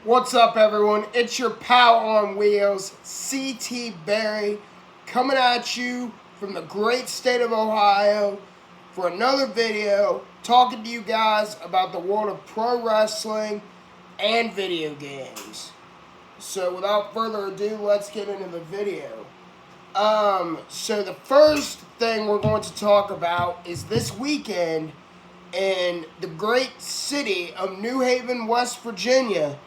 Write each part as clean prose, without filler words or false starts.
What's up, everyone? It's your pal on wheels, CT Berry, coming at you from the great state of Ohio for another video talking to you guys about the world of pro wrestling and video games. So without further ado, let's get into the video. So the first thing we're going to talk about is this weekend in the great city of New Haven, West Virginia.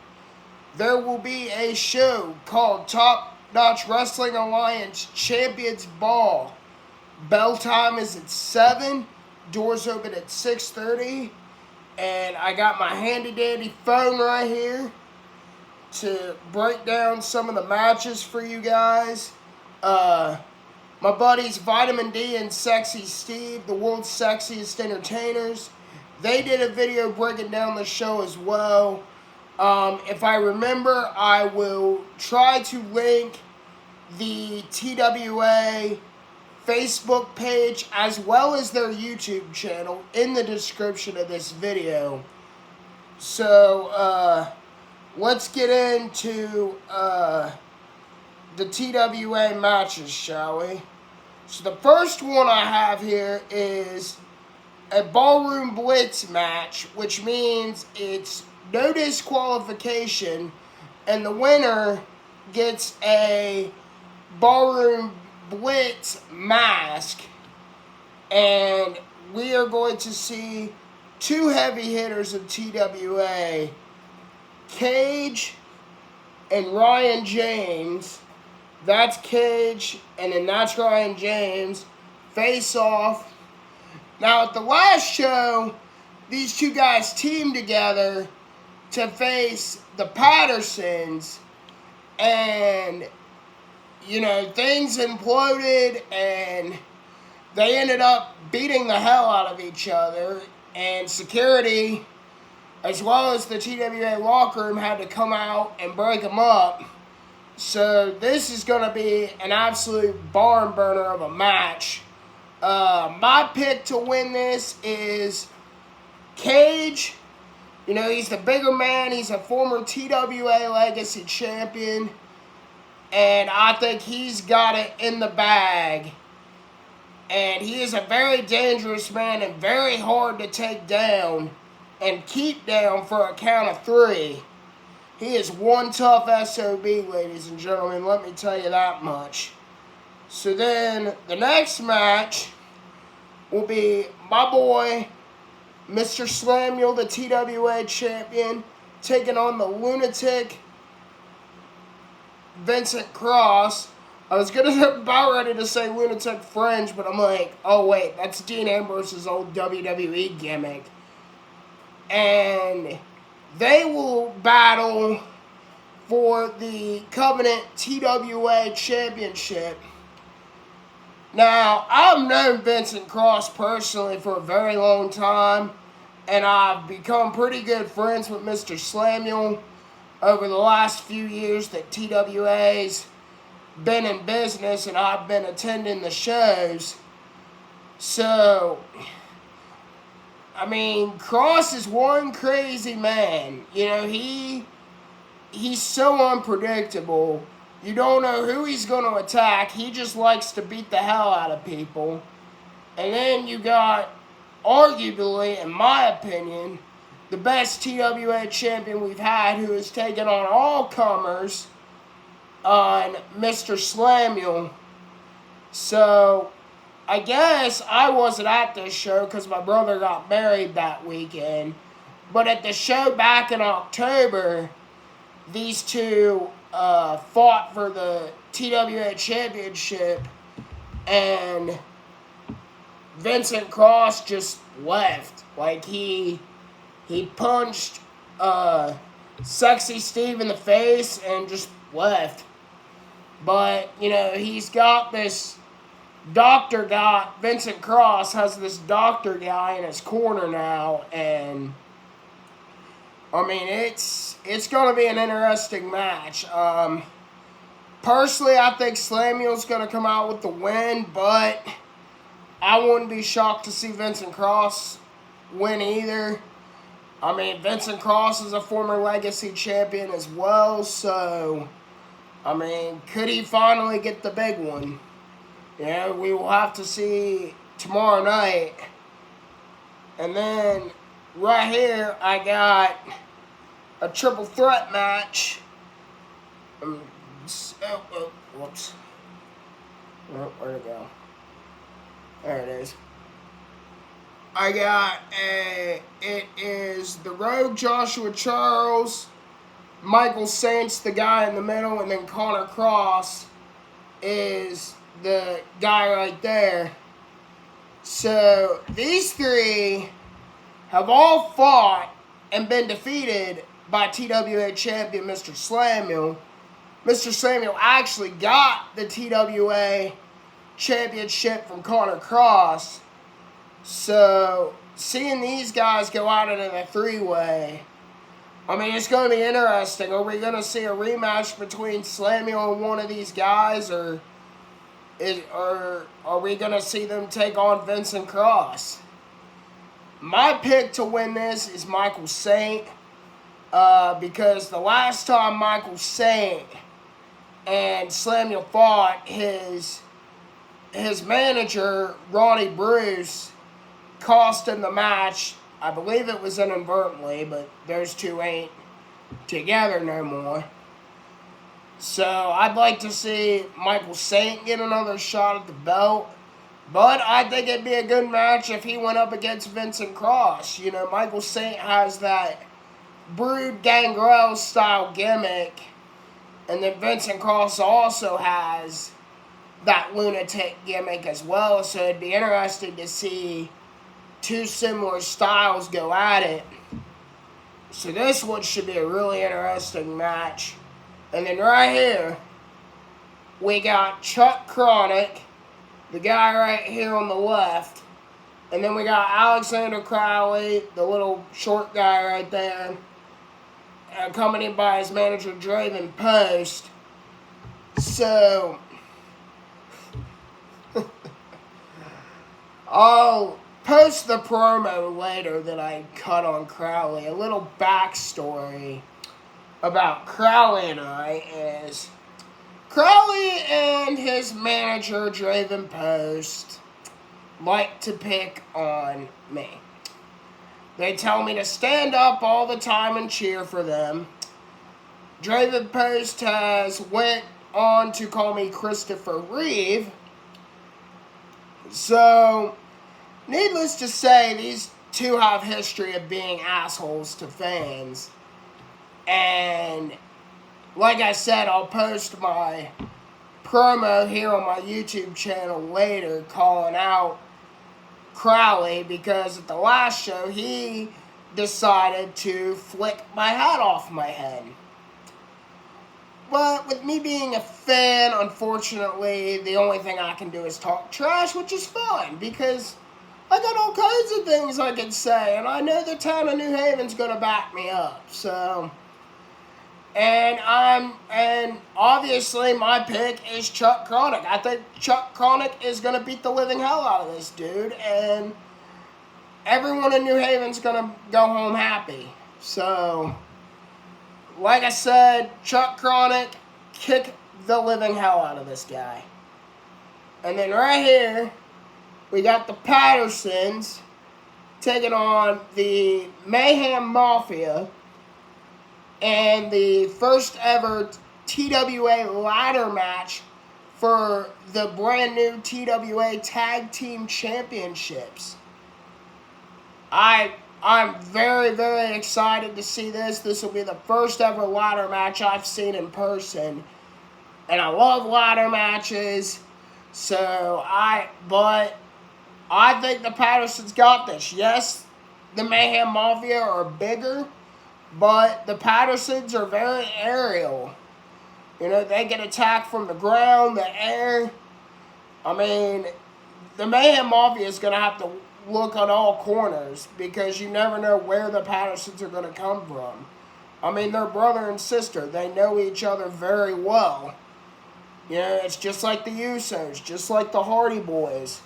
There will be a show called Top Notch Wrestling Alliance Champions Ball. Bell time is at 7. Doors open at 6:30. And I got my handy dandy phone right here to break down some of the matches for you guys. My buddies Vitamin D and Sexy Steve, the world's sexiest entertainers, they did a video breaking down the show as well. If I remember, I will try to link the TWA Facebook page as well as their YouTube channel in the description of this video. So, let's get into the TWA matches, shall we? So the first one I have here is a Ballroom Blitz match, which means it's no disqualification, and the winner gets a Ballroom Blitz mask, and we are going to see two heavy hitters of TWA, Cage and Ryan James. That's Cage, and then that's Ryan James, face off. Now, at the last show, these two guys teamed together to face the Pattersons, and, things imploded, and they ended up beating the hell out of each other, and security, as well as the TWA locker room, had to come out and break them up. So this is going to be an absolute barn burner of a match. My pick to win this is Cage. He's the bigger man. He's a former TWA Legacy champion. And I think he's got it in the bag. And he is a very dangerous man and very hard to take down and keep down for a count of 3. He is one tough SOB, ladies and gentlemen. Let me tell you that much. So then the next match will be my boy, Mr. Samuel, the TWA champion, taking on the lunatic Vincent Cross. I was about ready to say Lunatic Fringe, but I'm like, oh wait, that's Dean Ambrose's old WWE gimmick. And they will battle for the Covenant TWA Championship. Now, I've known Vincent Cross personally for a very long time, and I've become pretty good friends with Mr. Samuel over the last few years that TWA's been in business and I've been attending the shows. So, Cross is one crazy man. He's so unpredictable. You don't know who he's going to attack. He just likes to beat the hell out of people. And then you got, arguably, in my opinion, the best TWA champion we've had, who has taken on all comers, on Mr. Samuel. So, I guess I wasn't at this show because my brother got married that weekend. But at the show back in October, these two fought for the TWA Championship, and Vincent Cross just left. Like, he punched Sexy Steve in the face and just left. But, he's got this doctor guy. Vincent Cross has this doctor guy in his corner now, and it's going to be an interesting match. Personally, I think Samuel's going to come out with the win, but I wouldn't be shocked to see Vincent Cross win either. I mean, Vincent Cross is a former Legacy champion as well, so, I mean, could he finally get the big one? Yeah, we will have to see tomorrow night. And then, right here, I got a triple threat match. Whoops. Where'd it go? There it is. It is the Rogue Joshua Charles, Michael Saints, the guy in the middle, and then Connor Cross is the guy right there. So these three have all fought and been defeated by TWA champion Mr. Samuel. Mr. Samuel actually got the TWA championship from Connor Cross. So, seeing these guys go out in a three-way, I mean, it's going to be interesting. Are we going to see a rematch between Samuel and one of these guys, or are we going to see them take on Vincent Cross? My pick to win this is Michael Saint, because the last time Michael Saint and Samuel fought, his manager, Ronnie Bruce, cost him the match. I believe it was inadvertently, but those two ain't together no more. So I'd like to see Michael Saint get another shot at the belt. But I think it'd be a good match if he went up against Vincent Cross. You know, Michael Saint has that Brood Gangrel style gimmick. And then Vincent Cross also has that lunatic gimmick as well. So it'd be interesting to see two similar styles go at it. So this one should be a really interesting match. And then right here, we got Chuck Chronic, the guy right here on the left. And then we got Alexander Crowley, the little short guy right there, accompanied by his manager, Draven Post. So, I'll post the promo later that I cut on Crowley. A little backstory about Crowley and I is Crowley and his manager, Draven Post, like to pick on me. They tell me to stand up all the time and cheer for them. Draven Post has went on to call me Christopher Reeve. So, needless to say, these two have history of being assholes to fans. And like I said, I'll post my promo here on my YouTube channel later calling out Crowley because at the last show he decided to flick my hat off my head. But with me being a fan, unfortunately, the only thing I can do is talk trash, which is fine because I got all kinds of things I can say, and I know the town of New Haven's gonna back me up. So, and obviously my pick is Chuck Chronic. I think Chuck Chronic is gonna beat the living hell out of this dude, and everyone in New Haven's gonna go home happy. So, like I said, Chuck Chronic, kick the living hell out of this guy. And then right here, we got the Pattersons taking on the Mayhem Mafia and the first ever TWA ladder match for the brand new TWA Tag Team Championships. I'm very, very excited to see this. This will be the first ever ladder match I've seen in person. And I love ladder matches. But I think the Pattersons got this. Yes, the Mayhem Mafia are bigger, but the Pattersons are very aerial. You know, they get attacked from the ground, the air. I mean, the Mayhem Mafia is going to have to look on all corners because you never know where the Pattersons are going to come from. I mean, they're brother and sister. They know each other very well. You know, it's just like the Usos, just like the Hardy Boys.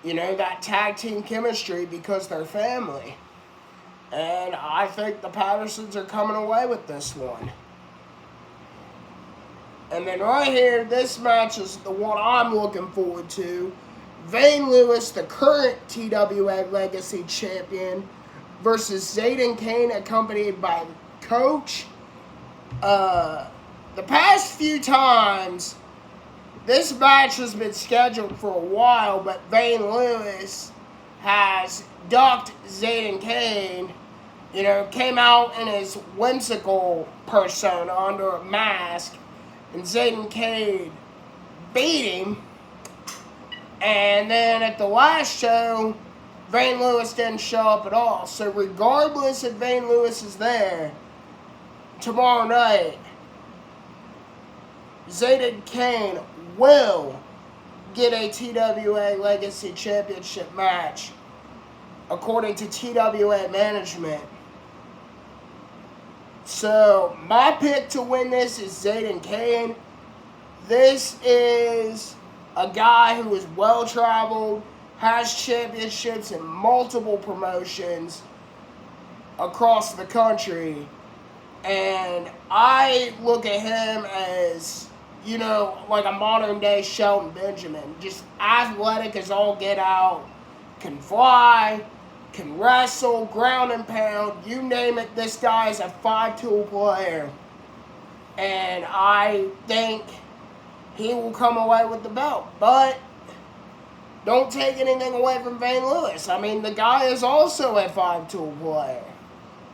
You know, that tag team chemistry because they're family. And I think the Pattersons are coming away with this one. And then right here, this match is the one I'm looking forward to. Vane Lewis, the current TWA Legacy Champion, versus Zayden Kane, accompanied by Coach. The past few times, this match has been scheduled for a while, but Vane Lewis has ducked Zayden Kane. Came out in his whimsical persona under a mask, and Zayden Kane beat him. And then at the last show, Vane Lewis didn't show up at all. So regardless if Vane Lewis is there tomorrow night, Zayden Kane will get a TWA Legacy Championship match, according to TWA management. So my pick to win this is Zayden Kane. This is a guy who is well-traveled, has championships in multiple promotions across the country. And I look at him as, like a modern-day Shelton Benjamin. Just athletic as all get out, can fly, can wrestle, ground and pound, you name it, this guy is a 5-tool player. And I think he will come away with the belt. But don't take anything away from Vane Lewis. I mean, the guy is also a 5-tool player.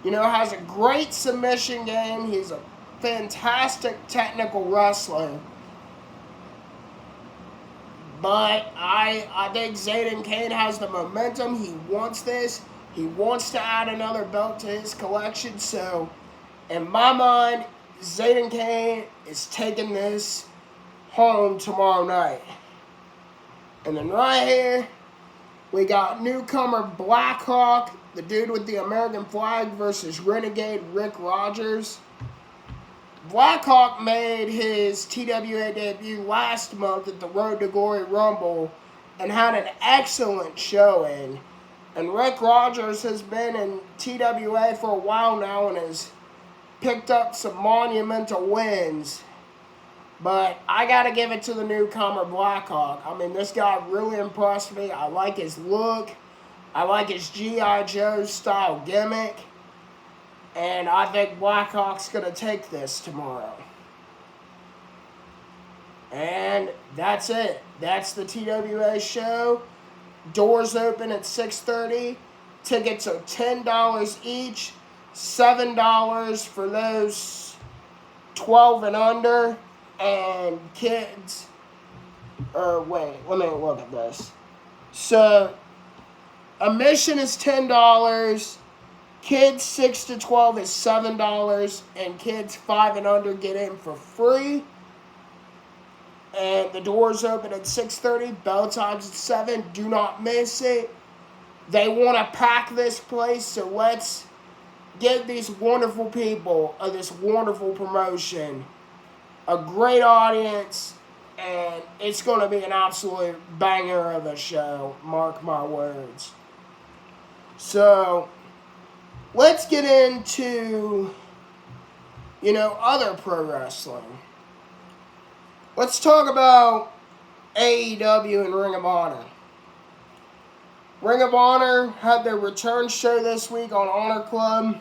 Has a great submission game. He's a fantastic technical wrestler. But I think Zayden Kane has the momentum. He wants this. He wants to add another belt to his collection. So, in my mind, Zayden Kane is taking this home tomorrow night. And then right here, we got newcomer Blackhawk, the dude with the American flag, versus Renegade Rick Rogers. Blackhawk made his TWA debut last month at the Road to Glory Rumble and had an excellent showing. And Rick Rogers has been in TWA for a while now and has picked up some monumental wins. But I got to give it to the newcomer Blackhawk. I mean, this guy really impressed me. I like his look. I like his G.I. Joe style gimmick. And I think Blackhawk's going to take this tomorrow. And that's it. That's the TWA show. Doors open at 6:30. Tickets are $10 each. $7 for those 12 and under. And kids. Wait, let me look at this. So, admission is $10. Kids 6 to 12 is $7, and kids 5 and under get in for free. And the doors open at 6:30, bell time's at 7. Do not miss it. They want to pack this place, so let's give these wonderful people of this wonderful promotion a great audience, and it's going to be an absolute banger of a show, mark my words. So, let's get into, other pro wrestling. Let's talk about AEW and Ring of Honor. Ring of Honor had their return show this week on Honor Club.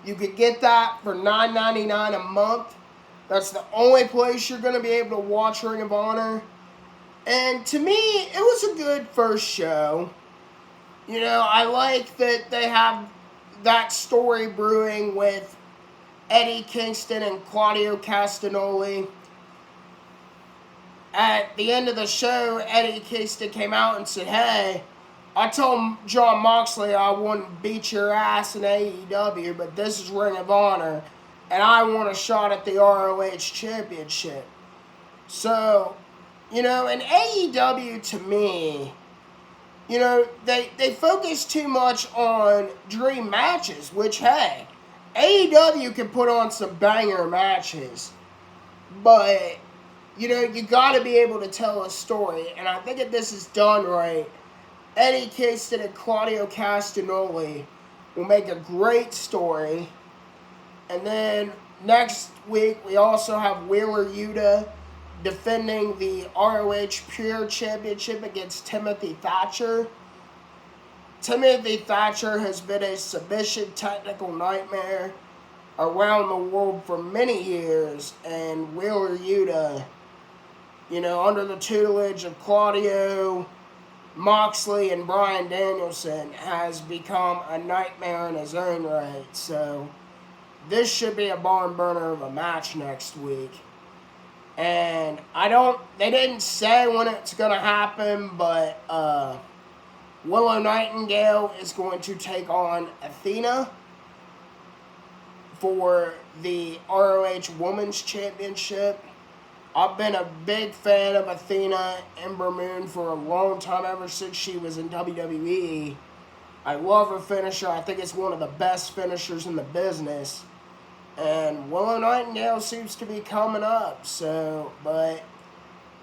You could get that for $9.99 a month. That's the only place you're going to be able to watch Ring of Honor. And to me, it was a good first show. I like that they have that story brewing with Eddie Kingston and Claudio Castagnoli. At the end of the show, Eddie Kingston came out and said, "Hey, I told Jon Moxley I wouldn't beat your ass in AEW, but this is Ring of Honor, and I want a shot at the ROH Championship." So, in AEW, to me, they focus too much on dream matches, which, hey, AEW can put on some banger matches, but, you got to be able to tell a story, and I think if this is done right, Eddie Kingston and Claudio Castagnoli will make a great story. And then next week, we also have Wheeler Yuta defending the ROH Pure Championship against Timothy Thatcher. Timothy Thatcher has been a submission technical nightmare around the world for many years, and Wheeler Yuta, under the tutelage of Claudio, Moxley, and Bryan Danielson, has become a nightmare in his own right. So this should be a barn burner of a match next week. And they didn't say when it's going to happen, but Willow Nightingale is going to take on Athena for the ROH Women's Championship. I've been a big fan of Athena Ember Moon for a long time, ever since she was in WWE. I love her finisher. I think it's one of the best finishers in the business. And Willow Nightingale seems to be coming up, but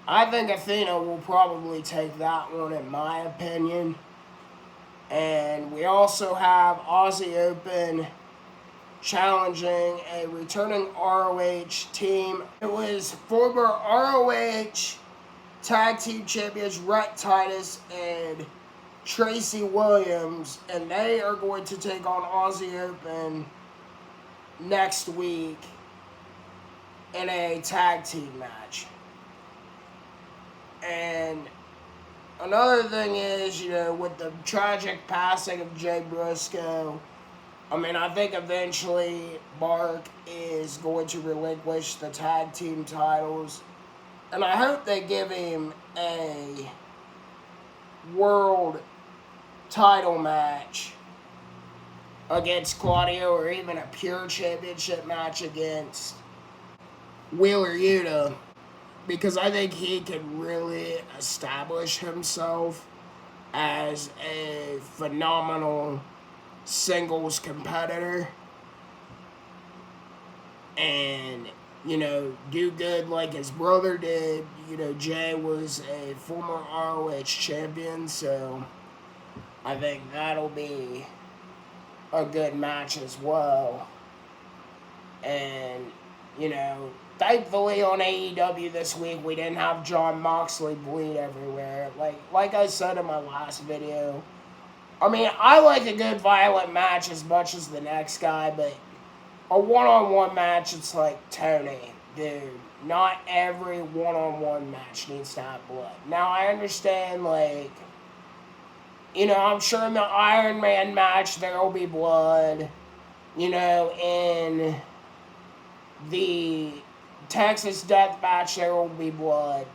I think Athena will probably take that one, in my opinion. And we also have Aussie Open challenging a returning ROH team. It was former ROH Tag Team Champions Rhett Titus and Tracy Williams, and they are going to take on Aussie Open next week in a tag team match. And another thing is, with the tragic passing of Jay Briscoe, I think eventually Mark is going to relinquish the tag team titles. And I hope they give him a world title match against Claudio, or even a pure championship match against Wheeler Yuta, because I think he could really establish himself as a phenomenal singles competitor and, do good like his brother did. Jay was a former ROH champion, so I think that'll be a good match as well. And, thankfully on AEW this week, we didn't have Jon Moxley bleed everywhere. Like I said in my last video, I like a good violent match as much as the next guy, but a one-on-one match, it's like, Tony, dude, not every one-on-one match needs to have blood. Now, I understand, I'm sure in the Iron Man match there will be blood. In the Texas Death Match there will be blood.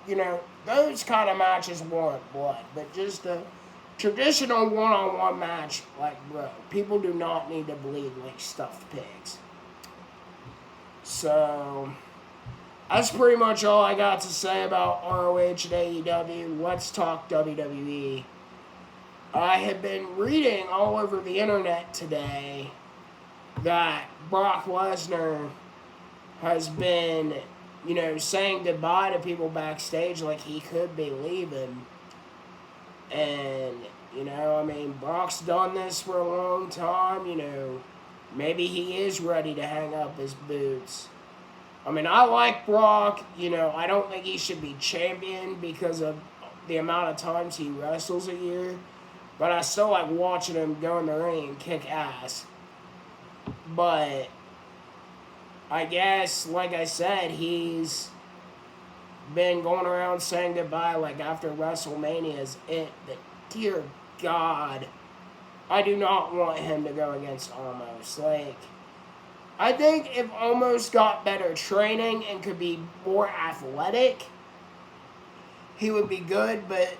Those kind of matches warrant blood. But just a traditional one-on-one match, bro, people do not need to bleed like stuffed pigs. So that's pretty much all I got to say about ROH and AEW. Let's talk WWE. I have been reading all over the internet today that Brock Lesnar has been, saying goodbye to people backstage like he could be leaving. And, Brock's done this for a long time, maybe he is ready to hang up his boots. I like Brock, I don't think he should be champion because of the amount of times he wrestles a year. But I still like watching him go in the ring and kick ass. But I guess, like I said, he's been going around saying goodbye after WrestleMania is it. But dear God, I do not want him to go against Omos. I think if Omos got better training and could be more athletic, he would be good. But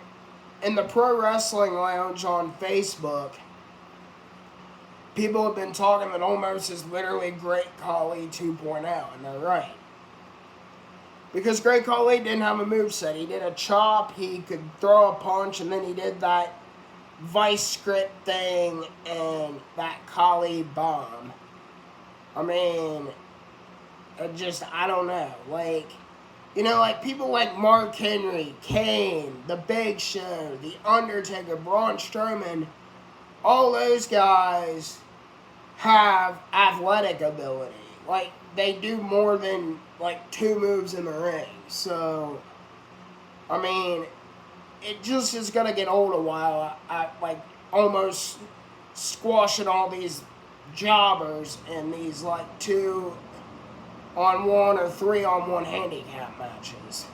in the Pro Wrestling Lounge on Facebook, people have been talking that Omos is literally Great Khali 2.0, and they're right. Because Great Khali didn't have a moveset. He did a chop, he could throw a punch, and then he did that Vice Script thing and that Khali bomb. I don't know. People like Mark Henry, Kane, The Big Show, The Undertaker, Braun Strowman, all those guys have athletic ability. Like, they do more than, like, 2 moves in the ring. So, I mean, it just is going to get old a while. Like, almost squashing all these jobbers in these, like, 2-on-1 or 3-on-1 handicap matches.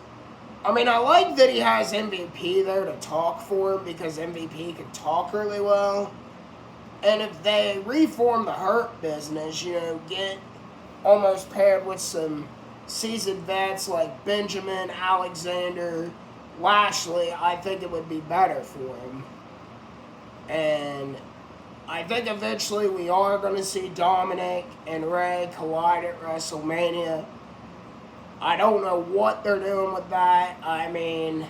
I mean, I like that he has MVP there to talk for him because MVP can talk really well. And if they reform the Hurt Business, get almost paired with some seasoned vets like Benjamin, Alexander, Lashley, I think it would be better for him. And I think eventually we are going to see Dominic and Rey collide at WrestleMania. I don't know what they're doing with that. I mean,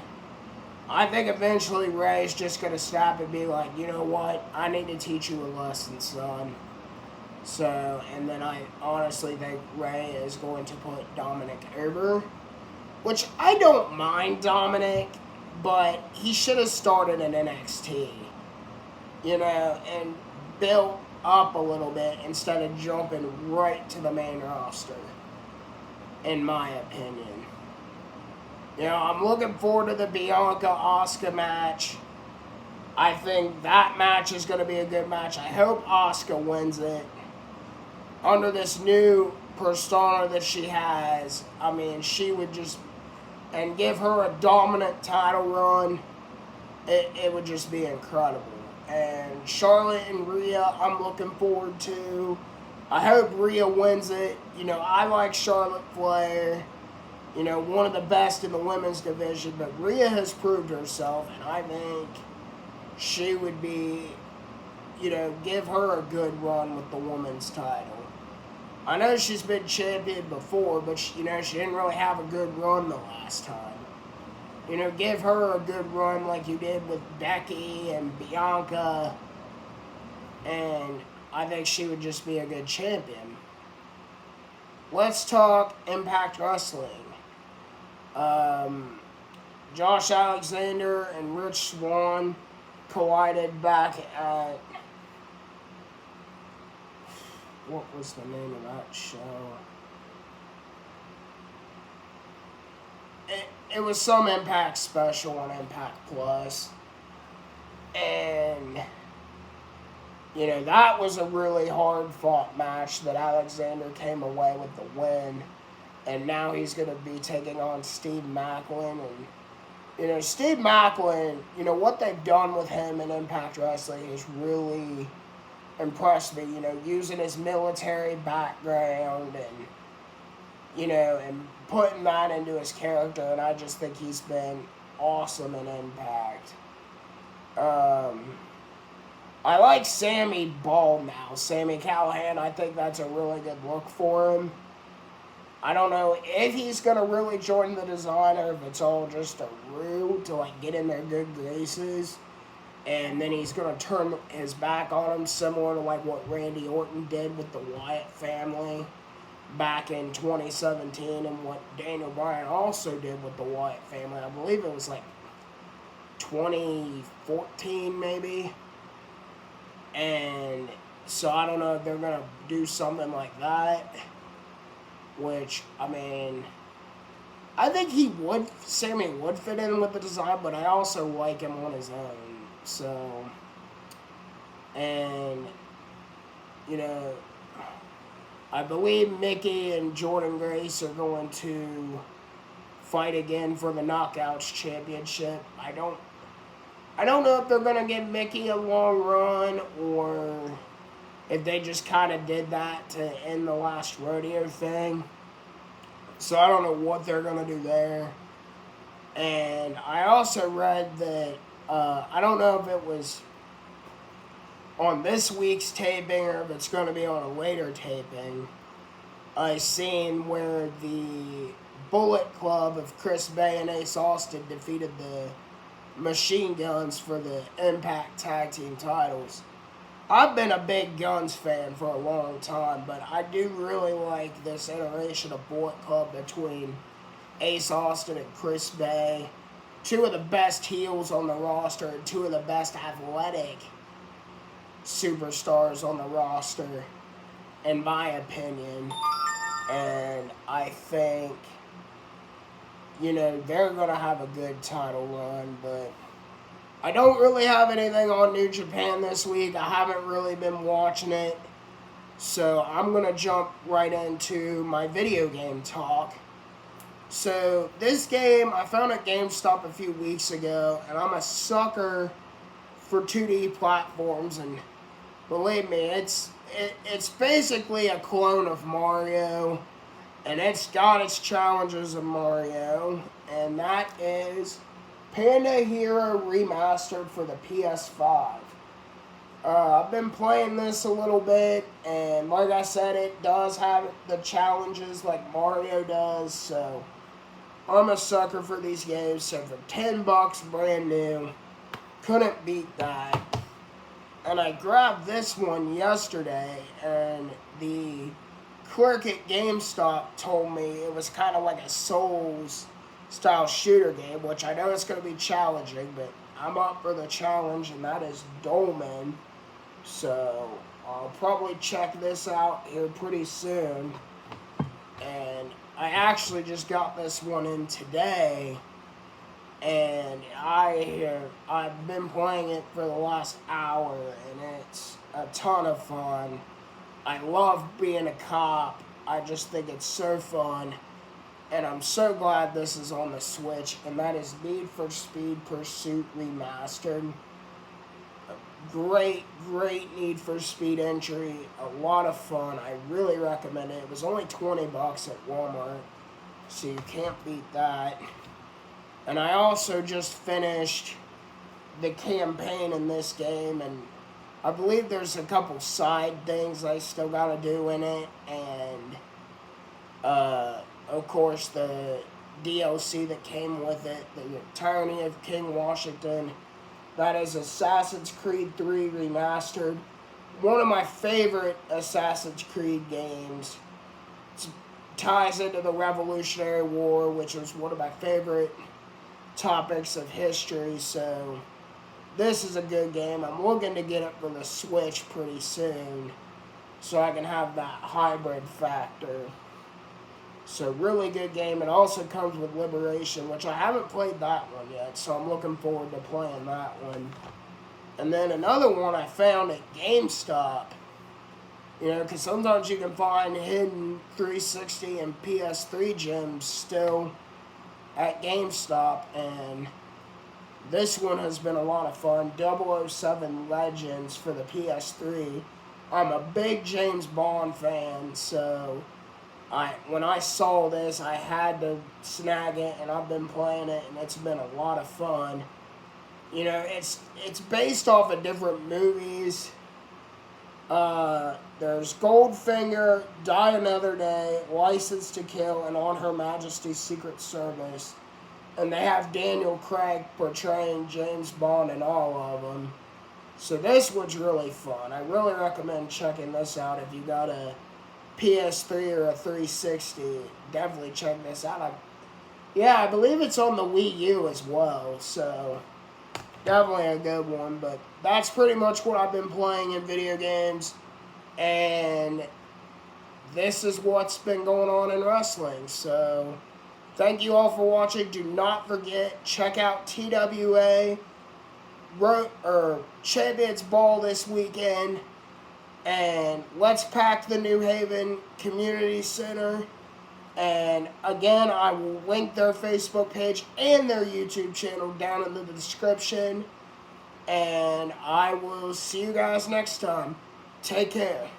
I think eventually Rey's just going to stop and be like, you know what? I need to teach you a lesson, son. So, and then I honestly think Rey is going to put Dominic over. Which I don't mind Dominic, but he should have started in NXT. And built up a little bit instead of jumping right to the main roster. In my opinion. I'm looking forward to the Bianca-Asuka match. I think that match is going to be a good match. I hope Asuka wins it. Under this new persona that she has, I mean, she would just... And give her a dominant title run. It would just be incredible. And Charlotte and Rhea, I'm looking forward to. I hope Rhea wins it. I like Charlotte Flair. One of the best in the women's division. But Rhea has proved herself. And I think she would be, give her a good run with the women's title. I know she's been champion before, but, she didn't really have a good run the last time. Give her a good run like you did with Becky and Bianca. And I think she would just be a good champion. Let's talk Impact Wrestling. Josh Alexander and Rich Swann collided back at... What was the name of that show? It was some Impact special on Impact Plus. And... that was a really hard-fought match that Alexander came away with the win. And now he's going to be taking on Steve Maclin. And, Steve Maclin, what they've done with him in Impact Wrestling has really impressed me. Using his military background and, and putting that into his character. And I just think he's been awesome in Impact. I like Sammy Ball now. Sami Callihan, I think that's a really good look for him. I don't know if he's going to really join the designer, if it's all just a ruse to, get in their good graces. And then he's going to turn his back on him, similar to, what Randy Orton did with the Wyatt family back in 2017, and what Daniel Bryan also did with the Wyatt family. I believe it was, 2014, maybe. And so I don't know if they're going to do something like that. Which, I mean, I think Sammy would fit in with the design, but I also like him on his own. So, and, I believe Mickey and Jordynne Grace are going to fight again for the Knockouts Championship. I don't know if they're going to give Mickey a long run or if they just kind of did that to end the last rodeo thing. So I don't know what they're going to do there. And I also read that, I don't know if it was on this week's taping or if it's going to be on a later taping, a scene where the Bullet Club of Chris Bay and Ace Austin defeated the Machine Guns for the Impact Tag Team titles. I've been a big Guns fan for a long time, but I do really like this iteration of Bullet Club between Ace Austin and Chris Bay. Two of the best heels on the roster and two of the best athletic superstars on the roster. in my opinion. And I think, they're going to have a good title run, but I don't really have anything on New Japan this week. I haven't really been watching it. So I'm going to jump right into my video game talk. So this game, I found at GameStop a few weeks ago, and I'm a sucker for 2D platforms, and believe me, it's basically a clone of Mario, and it's got its challenges of Mario, and that is Panda Hero Remastered for the PS5. I've been playing this a little bit, and like I said, it does have the challenges like Mario does, so I'm a sucker for these games. So for $10 brand new, couldn't beat that. And I grabbed this one yesterday, and the clerk at GameStop told me it was kind of like a Souls-style shooter game, which I know it's going to be challenging, but I'm up for the challenge, and that is Dolmen. So I'll probably check this out here pretty soon. And I actually just got this one in today, and I've been playing it for the last hour, and it's a ton of fun. I love being a cop. I just think it's so fun, and I'm so glad this is on the Switch, and that is Need for Speed Pursuit Remastered. A great Need for Speed entry, a lot of fun. I really recommend it. It was only $20 at Walmart, so you can't beat that. And I also just finished the campaign in this game, and I believe there's a couple side things I still gotta do in it, and of course the DLC that came with it, the Tyranny of King Washington. That is Assassin's Creed 3 Remastered. One of my favorite Assassin's Creed games. It ties into the Revolutionary War, which was one of my favorite topics of history, so this is a good game. I'm looking to get it for the Switch pretty soon, so I can have that hybrid factor. So really good game. It also comes with Liberation, which I haven't played that one yet, so I'm looking forward to playing that one. And then another one I found at GameStop, because sometimes you can find hidden 360 and PS3 gems still at GameStop, and this one has been a lot of fun. 007 Legends for the PS3. I'm a big James Bond fan, so when I saw this, I had to snag it, and I've been playing it, and it's been a lot of fun. It's based off of different movies. There's Goldfinger, Die Another Day, License to Kill, and On Her Majesty's Secret Service. And they have Daniel Craig portraying James Bond in all of them. So this one's really fun. I really recommend checking this out if you got a PS3 or a 360. Definitely check this out. I believe it's on the Wii U as well, so definitely a good one. But that's pretty much what I've been playing in video games, and this is what's been going on in wrestling. So thank you all for watching. Do not forget, check out TWA Champions Ball this weekend. And let's pack the New Haven Community Center. And again, I will link their Facebook page and their YouTube channel down in the description. And I will see you guys next time. Take care.